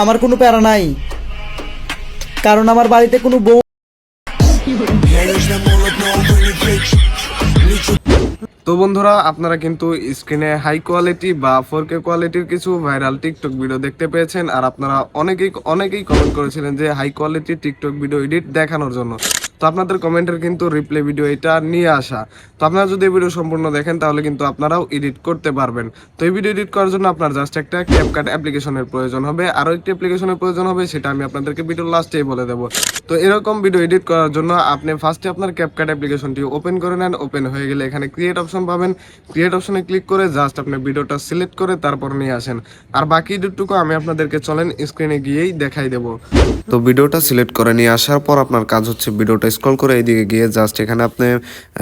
আমার কোনো প্যারা নাই, কারণ আমার বাড়িতে কোনো বউ। তো বন্ধুরা, আপনারা কিন্তু স্ক্রিনে হাই কোয়ালিটি বা 4K কোয়ালিটির কিছু ভাইরাল টিকটক ভিডিও দেখতে পেয়েছেন। আর আপনারা অনেকেই কমেন্ট করেছিলেন যে হাই কোয়ালিটির টিকটক ভিডিও এডিট দেখানোর জন্য। তো আপনাদের কমেন্টের কিন্তু রিপ্লাই ভিডিও এটা নিয়ে আসা। তো আপনারা যদি এই ভিডিও সম্পূর্ণ দেখেন তাহলে কিন্তু আপনারাও এডিট করতে পারবেন। তো এই ভিডিও এডিট করার জন্য আপনার জাস্ট একটা ক্যাপকাট অ্যাপ্লিকেশনের প্রয়োজন হবে, আরও একটি অ্যাপ্লিকেশনের প্রয়োজন হবে, সেটা আমি আপনাদেরকে ভিডিও লাস্টেই বলে দেবো। তো এরকম ভিডিও এডিট করার জন্য আপনি ফার্স্টে আপনার ক্যাপকাট অ্যাপ্লিকেশনটি ওপেন করে নেন। ওপেন হয়ে গেলে এখানে ক্রিয়েট অপশন পাবেন। ক্রিয়েট অপশনে ক্লিক করে জাস্ট আপনি ভিডিওটা সিলেক্ট করে তারপর নিয়ে আসেন। আর বাকি দুটুকু আমি আপনাদেরকে চলেন স্ক্রিনে গিয়েই দেখাই দেবো। তো ভিডিওটা সিলেক্ট করে নিয়ে আসার পর আপনার কাজ হচ্ছে ভিডিওটা স্ক্রল করে এইদিকে গিয়ে জাস্ট এখানে আপনি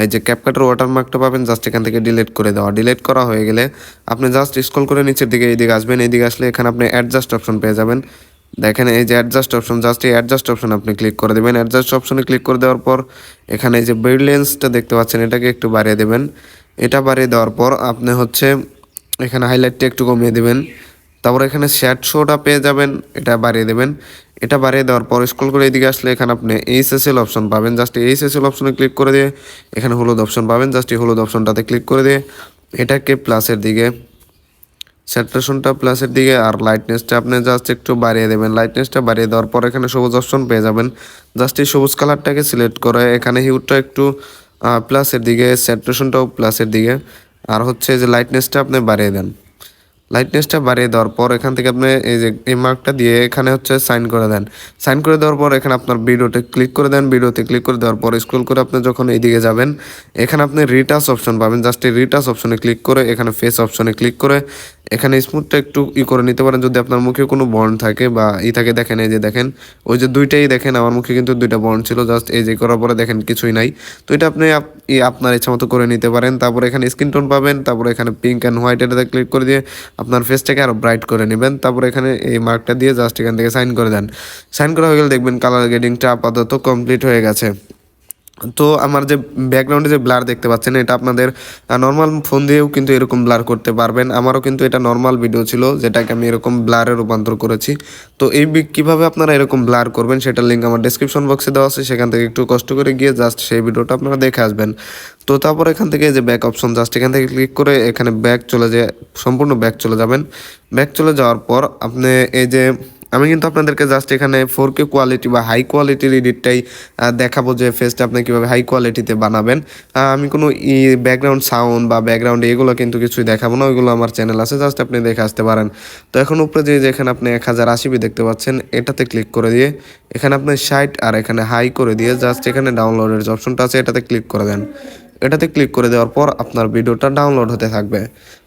এই যে ক্যাপকাটের ওয়াটারমার্কটা পাবেন, জাস্ট এখান থেকে ডিলিট করে দেওয়া। ডিলিট করা হয়ে গেলে আপনি জাস্ট স্ক্রল করে নিচের দিকে এইদিকে আসবেন। এইদিকে আসলে এখানে আপনি অ্যাডজাস্ট অপশন পেয়ে যাবেন। দেখেন এই যে অ্যাডজাস্ট অপশন, জাস্ট এই অ্যাডজাস্ট অপশন আপনি ক্লিক করে দেবেন। অ্যাডজাস্ট অপশনে ক্লিক করে দেওয়ার পর এখানে এই যে ব্রাইটনেসটা দেখতে পাচ্ছেন, এটাকে একটু বাড়িয়ে দেবেন। এটা বাড়িয়ে দেওয়ার পর আপনি হচ্ছে এখানে হাইলাইটটা একটু কমিয়ে দেবেন। তারপর এখানে শ্যাড শোটা পেয়ে যাবেন, এটা বাড়িয়ে দেবেন। এটা বাড়িয়ে দেওয়ার পর স্ক্রল করে এদিকে আসলে এখানে আপনি এইচএসএল অপশন পাবেন। জাস্ট এইচএসএল অপশনে ক্লিক করে দিয়ে এখানে হলুদ অপশন পাবেন। জাস্ট এই হলুদ অপশনটাতে ক্লিক করে দিয়ে এটাকে প্লাসের দিকে, স্যাচুরেশনটা প্লাসের দিকে, আর লাইটনেসটা আপনি জাস্ট একটু বাড়িয়ে দেবেন। লাইটনেসটা বাড়িয়ে দেওয়ার পর এখানে সবুজ অপশন পেয়ে যাবেন। জাস্ট এই সবুজ কালারটাকে সিলেক্ট করে এখানে হিউটা একটু প্লাসের দিকে, স্যাচুরেশনটাও প্লাসের দিকে, আর হচ্ছে যে লাইটনেসটা আপনি বাড়িয়ে দেন। লাইটনেসটা বাড়িয়ে দেওয়ার পর এখান থেকে আপনি এই যে এই মার্কটা দিয়ে এখানে হচ্ছে সাইন করে দেন। সাইন করে দেওয়ার পর এখানে আপনার ভিডিওতে ক্লিক করে দেন। ভিডিওতে ক্লিক করে দেওয়ার পর স্ক্রল করে আপনি যখন এইদিকে যাবেন এখানে আপনি রিটাচ অপশন পাবেন। জাস্ট এই রিটাচ অপশনে ক্লিক করে এখানে ফেস অপশনে ক্লিক করে এখানে স্মুথটা একটু করে নিতে পারেন যদি আপনার মুখে কোনো বর্ণ থাকে বা থাকে। দেখেন এই যে দেখেন ওই যে দুইটাই দেখেন, আমার মুখে কিন্তু দুইটা বর্ণ ছিল। জাস্ট এই যে করার পরে দেখেন কিছুই নাই। তো এটা আপনি আপনার ইচ্ছা মতো করে নিতে পারেন। তারপর এখানে স্কিন টোন পাবেন, তারপর এখানে পিঙ্ক অ্যান্ড হোয়াইট এটাতে ক্লিক করে দিয়ে আপনার ফেসটাকে আরও ব্রাইট করে নেবেন। তারপর এখানে এই মার্কটা দিয়ে জাস্ট এখান থেকে সাইন করে দেন। সাইন করা হয়ে গেলে দেখবেন কালার গ্রেডিংটা আপাতত কমপ্লিট হয়ে গেছে। তো আমার যে ব্যাকগ্রাউন্ডে যে ব্লার দেখতে পাচ্ছেন এটা আপনাদের নর্মাল ফোন দিয়েও কিন্তু এরকম ব্লার করতে পারবেন। আমারও কিন্তু এটা নর্মাল ভিডিও ছিল যেটাকে আমি এরকম ব্লারে রূপান্তর করেছি। তো এই কীভাবে আপনারা এরকম ব্লার করবেন সেটার লিঙ্ক আমার ডেসক্রিপশন বক্সে দেওয়া আছে, সেখান থেকে একটু কষ্ট করে গিয়ে জাস্ট সেই ভিডিওটা আপনারা দেখে আসবেন। তো তারপর এখান থেকে যে ব্যাক অপশন, জাস্ট এখান থেকে ক্লিক করে এখানে ব্যাক চলে যায়, সম্পূর্ণ ব্যাক চলে যাবেন। ব্যাক চলে যাওয়ার পর আপনি এই যে আমি কিন্তু আপনাদেরকে জাস্ট এখানে 4K কোয়ালিটি বা হাই কোয়ালিটির এডিটটাই দেখাবো যে ফেসটা আপনি কীভাবে হাই কোয়ালিটিতে বানাবেন। আমি কোনো ব্যাকগ্রাউন্ড সাউন্ড বা ব্যাকগ্রাউন্ড এগুলো কিন্তু কিছুই দেখাবো না, ওইগুলো আমার চ্যানেল আছে, জাস্ট আপনি দেখে আসতে পারেন। তো এখন উপরে যেখানে আপনি 1080p দেখতে পাচ্ছেন এটাতে ক্লিক করে দিয়ে এখানে আপনি 60 আর এখানে হাই করে দিয়ে জাস্ট এখানে ডাউনলোডের যে অপশনটা আছে এটাতে ক্লিক করে দেন। এটাতে ক্লিক করে দেওয়ার পর আপনার ভিডিওটা ডাউনলোড হতে থাকবে।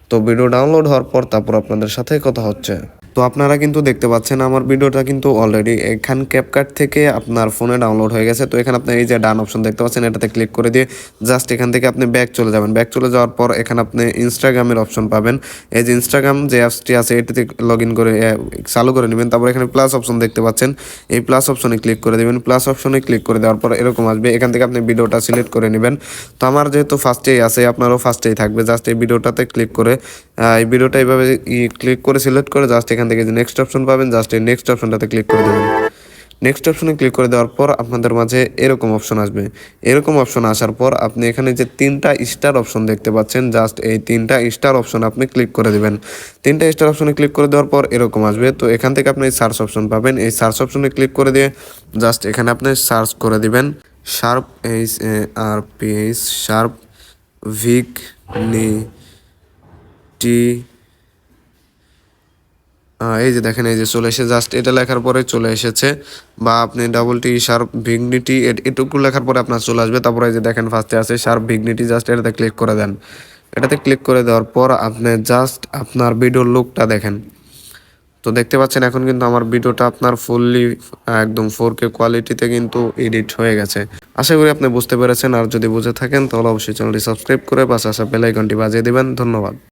তো ভিডিও ডাউনলোড হওয়ার পর তারপর আপনাদের সাথে কথা হচ্ছে। তো আপনারা কিন্তু দেখতে পাচ্ছেন আমার ভিডিওটা কিন্তু অলরেডি এখান ক্যাপকাট থেকে আপনার ফোনে ডাউনলোড হয়ে গেছে। তো এখানে আপনি এই যে ডান অপশন দেখতে পাচ্ছেন এটাতে ক্লিক করে দিয়ে জাস্ট এখান থেকে আপনি ব্যাক চলে যাবেন। ব্যাক চলে যাওয়ার পর এখানে আপনি ইনস্টাগ্রামের অপশন পাবেন। এই যে ইনস্টাগ্রাম যে অ্যাপসটি আছে এটাতে লগ ইন করে চালু করে নেবেন। তারপর এখানে প্লাস অপশন দেখতে পাচ্ছেন, এই প্লাস অপশনে ক্লিক করে দেবেন। প্লাস অপশনে ক্লিক করে দেওয়ার পর এরকম আসবে, এখান থেকে আপনি ভিডিওটা সিলেক্ট করে নেবেন। তো আমার যেহেতু ফার্স্টেই আছে আপনারও ফার্স্টেই থাকবে। জাস্ট এই ভিডিওটাতে ক্লিক করে এই ভিডিওটা এইভাবে ক্লিক করে সিলেক্ট করে জাস্ট এখান থেকে যে নেক্সট অপশন পাবেন, জাস্ট এই নেক্সট অপশনটাতে ক্লিক করে দেবেন। নেক্সট অপশনে ক্লিক করে দেওয়ার পর আপনাদের মাঝে এরকম অপশন আসবে। এরকম অপশন আসার পর আপনি এখানে যে 3টা স্টার অপশন দেখতে পাচ্ছেন, জাস্ট এই 3টা স্টার অপশন আপনি ক্লিক করে দেবেন। 3টা স্টার অপশনে ক্লিক করে দেওয়ার পর এরকম আসবে। তো এখান থেকে আপনি সার্চ অপশন পাবেন। এই সার্চ অপশনে ক্লিক করে দিয়ে জাস্ট এখানে আপনি সার্চ করে দিবেন শার্প SARPH শার্প ভিক নি টি। এই যে দেখেন এই যে চলে এসে জাস্ট এটা লেখার পরে চলে এসেছে, বা আপনি টি শার্প ভিগনিটি এটুকু লেখার পরে আপনার চলে আসবে। তারপরে এই যে দেখেন ফার্স্টে আছে শার্প ভিগনিটি, জাস্ট এটাতে ক্লিক করে দেন। এটাতে ক্লিক করে দেওয়ার পর আপনি জাস্ট আপনার ভিডিওর লুকটা দেখেন। তো দেখতে পাচ্ছেন এখন কিন্তু আমার ভিডিওটা আপনার ফুললি একদম 4K কোয়ালিটিতে কিন্তু এডিট হয়ে গেছে। আশা করি আপনি বুঝতে পেরেছেন, আর যদি বুঝে থাকেন তাহলে অবশ্যই চ্যানেলটি সাবস্ক্রাইব করে পাশে আসা বেল আইকনটি বাজিয়ে দিবেন। ধন্যবাদ।